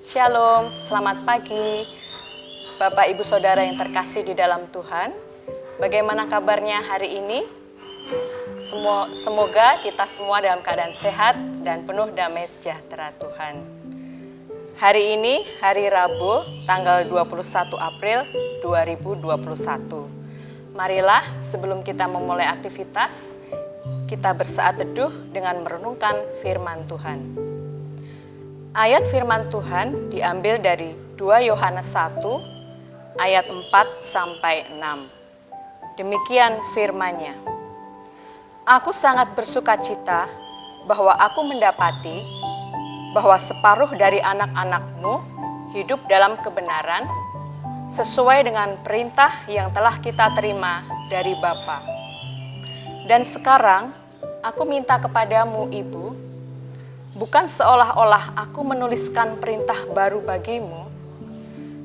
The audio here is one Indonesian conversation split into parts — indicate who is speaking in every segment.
Speaker 1: Shalom, selamat pagi Bapak Ibu Saudara yang terkasih di dalam Tuhan. Bagaimana kabarnya hari ini? Semoga kita semua dalam keadaan sehat dan penuh damai sejahtera Tuhan. Hari ini hari Rabu tanggal 21 April 2021. Marilah sebelum kita memulai aktivitas, kita bersaat teduh dengan merenungkan firman Tuhan. Ayat firman Tuhan diambil dari 2 Yohanes 1 ayat 4 sampai 6. Demikian firman-Nya. Aku sangat bersukacita bahwa aku mendapati bahwa separuh dari anak-anakmu hidup dalam kebenaran sesuai dengan perintah yang telah kita terima dari Bapa. Dan sekarang aku minta kepadamu, Ibu, bukan seolah-olah aku menuliskan perintah baru bagimu,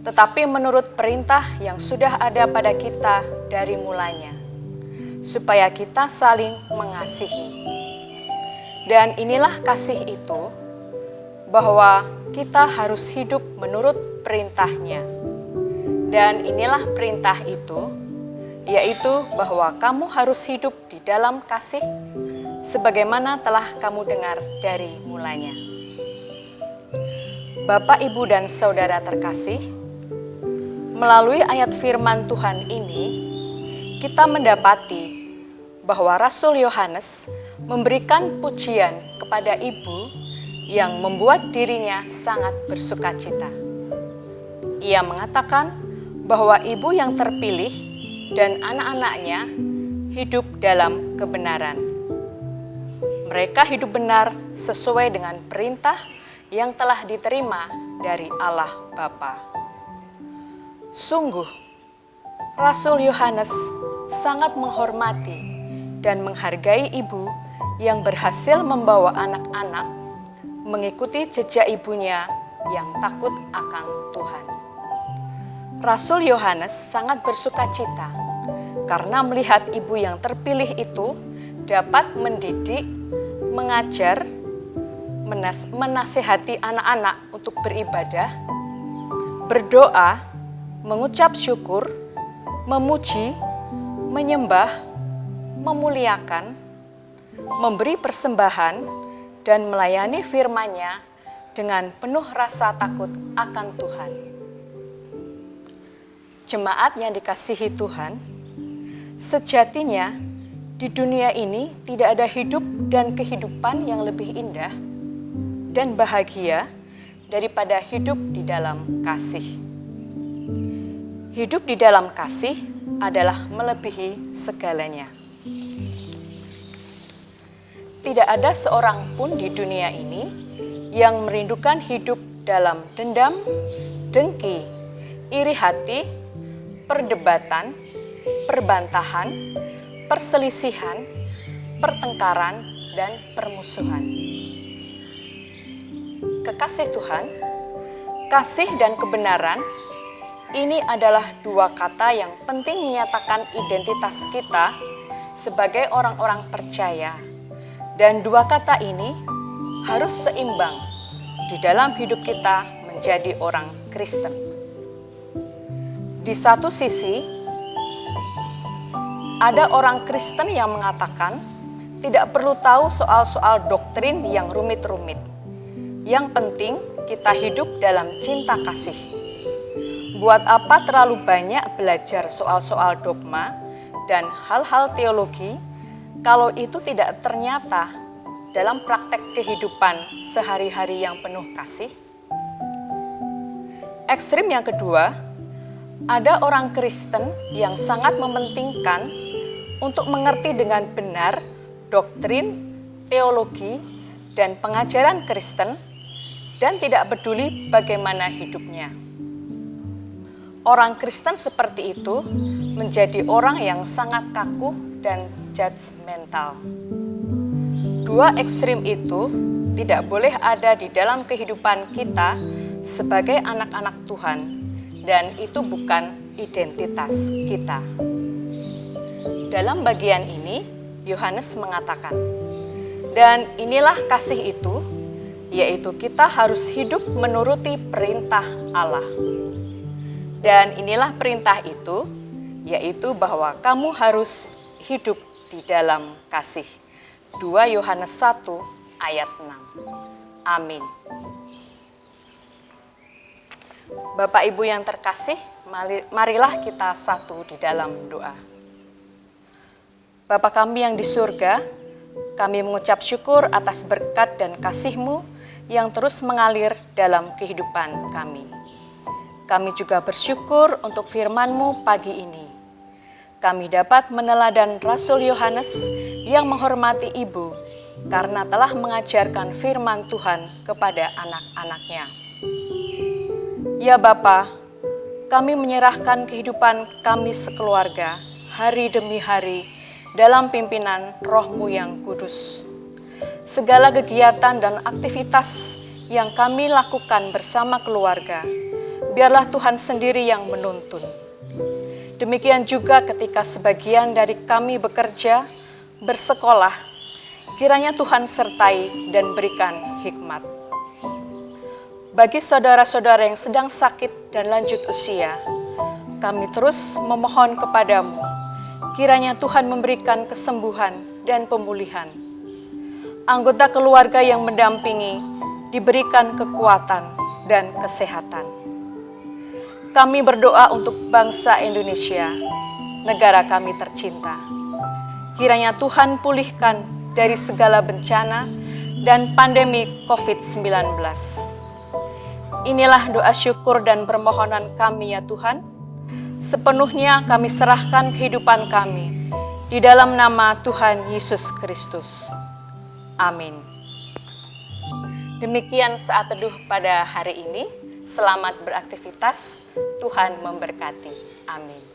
Speaker 1: tetapi menurut perintah yang sudah ada pada kita dari mulanya, supaya kita saling mengasihi. Dan inilah kasih itu, bahwa kita harus hidup menurut perintahnya. Dan inilah perintah itu, yaitu bahwa kamu harus hidup di dalam kasih, sebagaimana telah kamu dengar dari mulanya. Bapak, Ibu, dan Saudara terkasih, melalui ayat firman Tuhan ini, kita mendapati bahwa Rasul Yohanes memberikan pujian kepada Ibu yang membuat dirinya sangat bersukacita. Ia mengatakan bahwa Ibu yang terpilih dan anak-anaknya hidup dalam kebenaran. Mereka hidup benar sesuai dengan perintah yang telah diterima dari Allah Bapa. Sungguh, Rasul Yohanes sangat menghormati dan menghargai ibu yang berhasil membawa anak-anak mengikuti jejak ibunya yang takut akan Tuhan. Rasul Yohanes sangat bersukacita karena melihat ibu yang terpilih itu dapat mendidik, mengajar, menasihati anak-anak untuk beribadah, berdoa, mengucap syukur, memuji, menyembah, memuliakan, memberi persembahan, dan melayani firman-Nya dengan penuh rasa takut akan Tuhan. Jemaat yang dikasihi Tuhan, sejatinya di dunia ini tidak ada hidup dan kehidupan yang lebih indah dan bahagia daripada hidup di dalam kasih. Hidup di dalam kasih adalah melebihi segalanya. Tidak ada seorang pun di dunia ini yang merindukan hidup dalam dendam, dengki, iri hati, perdebatan, perbantahan, perselisihan, pertengkaran, dan permusuhan. Kekasih Tuhan, kasih dan kebenaran ini adalah dua kata yang penting menyatakan identitas kita sebagai orang-orang percaya. Dan dua kata ini harus seimbang di dalam hidup kita menjadi orang Kristen. Di satu sisi, ada orang Kristen yang mengatakan tidak perlu tahu soal-soal doktrin yang rumit-rumit. Yang penting kita hidup dalam cinta kasih. Buat apa terlalu banyak belajar soal-soal dogma dan hal-hal teologi kalau itu tidak ternyata dalam praktek kehidupan sehari-hari yang penuh kasih? Ekstrim yang kedua, ada orang Kristen yang sangat mementingkan untuk mengerti dengan benar doktrin, teologi, dan pengajaran Kristen dan tidak peduli bagaimana hidupnya. Orang Kristen seperti itu menjadi orang yang sangat kaku dan judgmental. Dua ekstrim itu tidak boleh ada di dalam kehidupan kita sebagai anak-anak Tuhan, dan itu bukan identitas kita. Dalam bagian ini, Yohanes mengatakan, dan inilah kasih itu, yaitu kita harus hidup menuruti perintah Allah. Dan inilah perintah itu, yaitu bahwa kamu harus hidup di dalam kasih. 2 Yohanes 1 ayat 6. Amin. Bapak Ibu yang terkasih, marilah kita satu di dalam doa. Bapa kami yang di surga, kami mengucap syukur atas berkat dan kasih-Mu yang terus mengalir dalam kehidupan kami. Kami juga bersyukur untuk firman-Mu pagi ini. Kami dapat meneladan Rasul Yohanes yang menghormati Ibu karena telah mengajarkan firman Tuhan kepada anak-anaknya. Ya Bapa, kami menyerahkan kehidupan kami sekeluarga hari demi hari dalam pimpinan Roh-Mu yang kudus. Segala kegiatan dan aktivitas yang kami lakukan bersama keluarga, biarlah Tuhan sendiri yang menuntun. Demikian juga ketika sebagian dari kami bekerja, bersekolah, kiranya Tuhan sertai dan berikan hikmat. Bagi saudara-saudara yang sedang sakit dan lanjut usia, kami terus memohon kepadamu, kiranya Tuhan memberikan kesembuhan dan pemulihan. Anggota keluarga yang mendampingi diberikan kekuatan dan kesehatan. Kami berdoa untuk bangsa Indonesia, negara kami tercinta. Kiranya Tuhan pulihkan dari segala bencana dan pandemi COVID-19. Inilah doa syukur dan permohonan kami ya Tuhan. Sepenuhnya kami serahkan kehidupan kami di dalam nama Tuhan Yesus Kristus. Amin. Demikian saat teduh pada hari ini. Selamat beraktivitas. Tuhan memberkati. Amin.